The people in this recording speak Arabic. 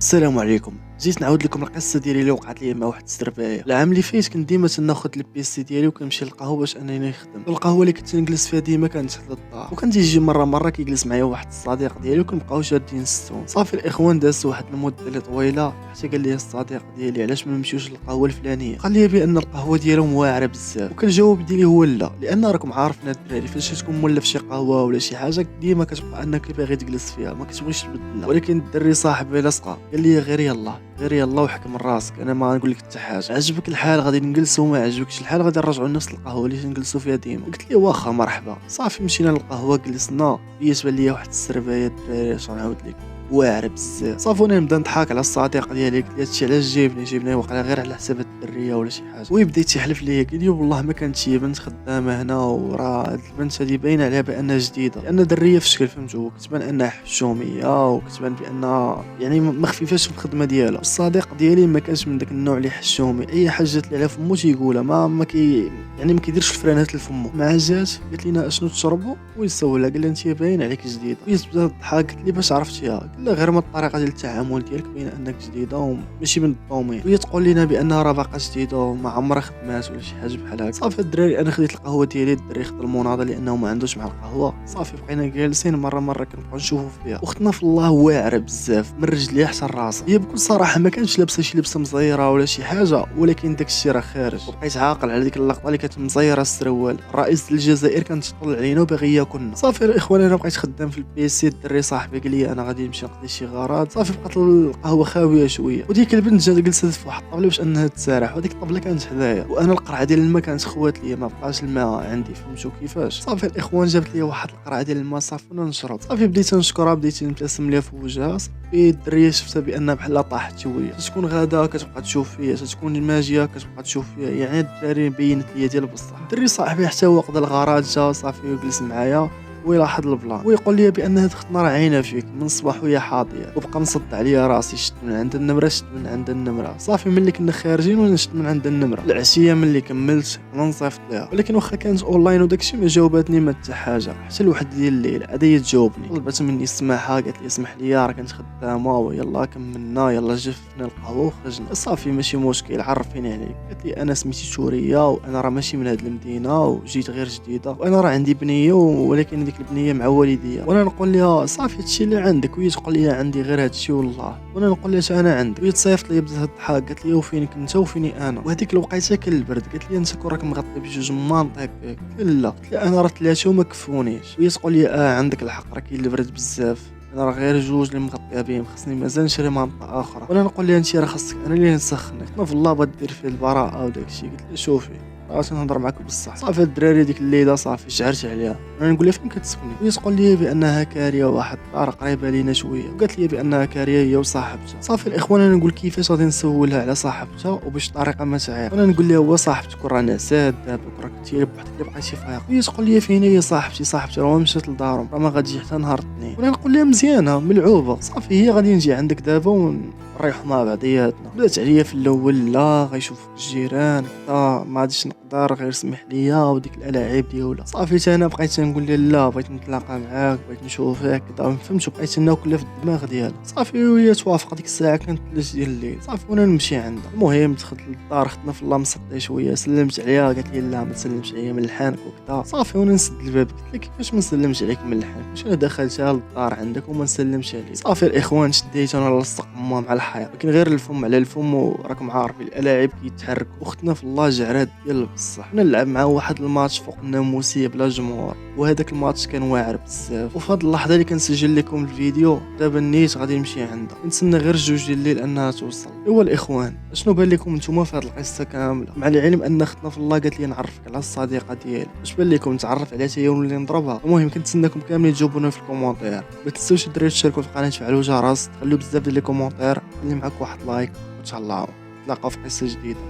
السلام عليكم. جيت نعاود لكم القصه ديالي اللي وقعت لي مع واحد السربايه. العام اللي فات كنت ديما تناخذ البيسي ديالي وكنمشي للقهوه باش انني نخدم. القهوه اللي كنت نجلس فيها ديما كانت حدا الدار، وكان تيجي مره كيجلس معايا واحد الصديق ديالي وكنبقاو شادين الستون. صافي الاخوان دازت واحد المده اللي طويله حتى قال لي الصديق ديالي علاش ما نمشيوش للقهوه الفلانيه. قال لي بان القهوه ديالهم واعره بزاف، وكالجواب ديالي هو لا، لان راكم عارفين الدراري فاش تكون مولف شي قهوه ولا شي حاجه ديما كتبقى انك باغي تجلس فيها ما كتبغيش تبدلها. ولكن الدري صاحبي لصقه قال لي غير يلا وحكم راسك، انا ما نقول لك حتى حاجه. عجبك الحال غادي نجلسوا، ما عجبكش الحال غادي نرجعوا لنفس القهوه اللي نجلسوا فيها ديما. قلت لي واخا مرحبا. صافي مشينا للقهوه جلسنا، بيتبان لي واحد السربايه الدراري اش نعاود لك واعر بزاف. صافي انا نبدا نضحك على الصديق ديالي، قلت له هادشي علاش جايبني واقيلا غير على حساب الدريه ولا شي حاجه. ويبدا يحلف ليا قال لي والله ما كانت شي بنت خدامه هنا، وراه هاد البنت هادي باينه عليها بانها جديده، لان دريه في الشكل فهمتوا، كتبان انها حشوميه وكتبان بانها يعني ما خفيفاش في الخدمه ديالها. الصديق ديالي ما كانش من داك النوع اللي حشومي، اي حاجه جات لي على فمو تيقولها، ما كيديرش الفرانات لفمو. مع جات قالت لنا اشنو تشربوا ويسولها، قال لها انت باين عليك جديده. ويبدا الضحك، قلت لي باش عرفتيها؟ لا غير من الطريقه ديال التعامل ديالك باينه انك جديده وماشي من الطومين. وهي تقول لنا بانها راه باقا جديده وما عمرها خدمات ولا شي حاجه بحال هكا. صافي الدراري انا خديت القهوه ديالي، الدري خد المناضه لانه ما عندوش مع القهوه. صافي بقينا جالسين مره كنبقاو نشوفوا فيها. اختنا في الله واعره بزاف من رجليها حتى لراسها. هي بكل صراحه ما كانش لابسه شي لبسه مزيره ولا شي حاجه، ولكن داك الشيء راه خارج. وبقيت عاقل على ديك اللقطه اللي كانت مزيره السروال. الرئيس الجزائر كان تطلع علينا وباغي ياكلنا. صافي الاخوان انا بقيت خدام في البيسي، الدري صاحبي قال لي انا غادي نمشي نقضي شي غرض. صافي بقات القهوه خاويه شويه، وديك البنت جات جلست في واحد الطابله باش انها تسارح، وديك الطابله كانت حدايا، وانا القرعه ديال الماء كانت خوات ليا، ما بقاش الماء عندي فهمتوا كيفاش. صافي الاخوان جابت لي واحد القرعه ديال الماء صافي نشرب. صافي بديت نشكرها، بديت نبتسم ليها في وجهها. صافي الدريه شفتها بان بحال طاحت شويه، تكون غادا كتبقى تشوف فيا، تكون ماجيه كتبقى تشوف فيا، يعني الدراري بينت ليا ديال بصح. الدري صاحبي حتى هو قضى الغرض جا صافي وجلس معايا ويلاحظ البلان ويقول لي بان هاد اختنا راه عينه فيك من الصباح وهي حاضيه، وبقى مصد عليا راسي، شت من عند النمره من عند النمره. صافي ملي كنا خارجين وانا شت من عند النمره. العشيه ملي كملت انا نصيفط ليها، ولكن واخا كانت اونلاين وداكشي ما جاوباتني ما حتى حاجه حتى لواحد ديال الليل عاد هي تجاوبني. طلبت مني السماحه، قالت لي اسمح لي راه كنت خدامه ويلا كملنا، يلا جفنا القهوه وخرجنا. صافي ماشي مشكل عرفيني عليك. قالت لي انا سميتي شوريه وانا راه ماشي من هاد المدينه وجيت غير جديده، وانا راه عندي بنيه ولكن ديك البنيه مع والديا. وانا نقول لها صافي هادشي اللي عندك، وهي تقول لي عندي غير هادشي والله. وانا نقول لها انا عندي، وهي تصيفط لي بدات الضحك، قالت لي وفينك انت وفيني انا. وهذيك الوقيته كان البرد، قالت لي انت كون راك مغطي بجوج مانطيك. قلت لها لا، قلت لها انا راه ثلاثه وما كفونيش. وهي تقول لي عندك الحق راه كاين البرد بزاف، انا راه غير جوج اللي مغطيه بهم، خصني مازال نشري مانطه اخرى. وانا نقول لها انت راه خصك انا اللي نسخنك، انا في الله بغات دير فيه البراءه وداكشي. قلت لها شوفي عرفتي نهضر معاك بصح. صافي الدراري ديك الليله صافي شعرت عليها، انا نقول لها فين كتسكني؟ وهي تقول لي بانها كاريه واحد الدار قريبه لينا شويه، وقالت لي بانها كاريه هي وصاحبتها. صافي الاخوان انا نقول كيفاش غادي نسولها على صاحبتها وباش الطريقه ما تعيق. انا نقول لها هو صاحبتك راه نعسات دابا، راك انت بوحدك اللي بقيتي فايق. وهي تقول لي فين هي صاحبتي راه مشات لدارهم، راه ما غاديش حتى نهار الاثنين. وانا نقول لها مزيانه ملعوبه. صافي هي غادي نجي عندك دابا نريحوا مع بعضياتنا. بدات عليا في الاول لا غيشوفك الجيران حتى ما غاديش نقدر، غير سمح ليا وديك الالعاب ديالها. صافي انا بقيت نقول لها لا بغيت نتلاقى معاك، بغيت نشوفك كذا فهمت، بقيت ناكلها في الدماغ ديالها. صافي وهي توافق. ديك الساعه كانت 3 ديال الليل. صافي وانا نمشي عندها. المهم دخلت للدار، ختنا في الله مصدي شويه، سلمت عليها قالت لي لا ما تسلمش عليا من لحانك وكذا. صافي وانا نسد الباب قلت لها كيفاش ما نسلمش عليك من لحانك، واش انا دخلتها للدار عندك وما نسلمش عليك؟ صافي الاخوان شديت انا لصق مع الحيط، لكن غير الفم على الفم، وراكم عارفين الالعاب كيتحرك. واختنا في الله جعرات ديال بصح. نلعب مع واحد الماتش فوق الناموسيه بلا جمهور، وهذاك الماتش كان واعر بزاف. وفي هذه اللحظه اللي كنسجل لكم الفيديو دابا نيت غادي نمشي عندها، نتسنى غير 2 ديال الليل انها توصل. ايوا الاخوان شنو بان لكم نتوما في هذه القصه كامله؟ مع العلم ان اختنا في الله قالت لي نعرفك على الصديقه ديالي، اش بان لكم نتعرف عليها حتى هي ونولي نضربها؟ المهم كنتسناكم كاملين تجاوبونا في الكومونتير. ما تنساوش الدراري تشاركوا في القناه، تفعلوا الجرس، تخلوا بزاف ديال لي كومونتير، خلي معاك واحد لايك، وان شاء الله نتلاقاو في قصه جديده.